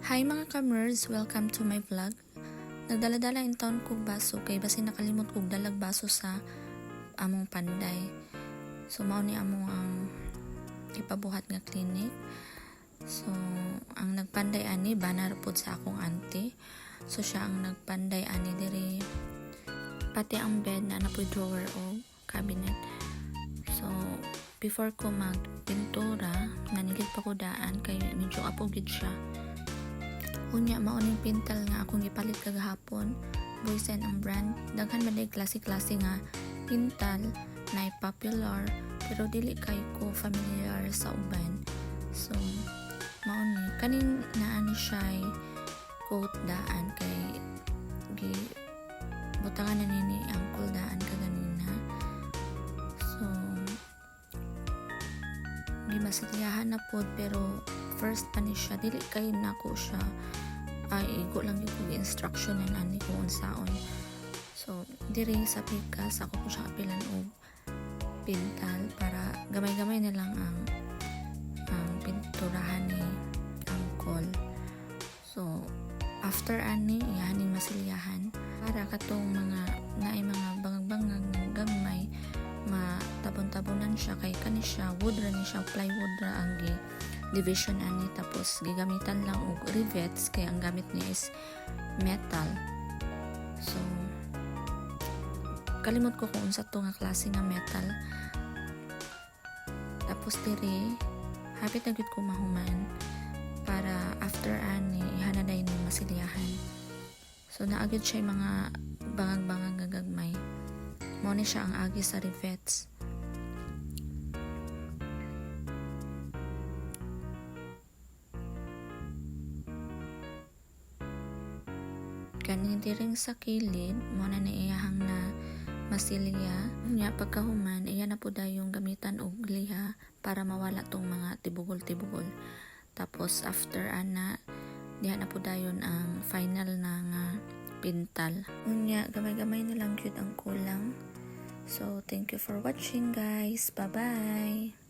Hi mga kamers, welcome to my vlog. Nagdala-dala in taon kog baso kay basi nakalimot kog dalag baso sa among panday. So mao ni among ang ipabuhat nga clinic. So ang nagpanday ani banar pod sa akong auntie. So siya ang nagpanday ani diri. Pati ang bed na napoy drawer o cabinet. So before ko magpintura, nanilig pa ko daan kay medyo apo gid siya. Unya mauning pintal nga akong gipalit kagahapon. Boysen ang brand. Daghan man day klase-klase nga pintal na popular pero dili kay ko familiar sa uban. So mao ni kaning naani siya coat daan kay gi butangan na nini ang cool daan kaganina. So gimasiliyahan na pod pero first pa ni siya dili kay nako siya ay igo lang yung instruction na nani kung unsaon. So diri sa pikas ako po siya kapilan og pintal para gamay-gamay na lang ang pinturahan ni angkol. So after ani ihaning masilyahan para katong mga naay mga bangag-bangag ng gamay matabon-tabonan siya kay kani siya wood ra ni siya plywood ra ang division ani tapos gigamitan lang og rivets kay ang gamit niya is metal. So kalimot ko kung unsa to nga klase nga metal. Tapos diri hapit na gid ko mahuman para after ani ihanaday ni masilyahan. So naagid siya mga bangag-bangag nga gagmay. Mao ni siya ang agi sa rivets. Kani diring sa kilid mo na naiyahang na masilya nya pagkahuman iya na po dayong gamitan og liha para mawala tong mga tibugol-tibugol. Tapos after ana diha na po dayon ang final na nga pintal. Unya gamay-gamay na lang gyud ang kulang. So thank you for watching guys. Bye bye.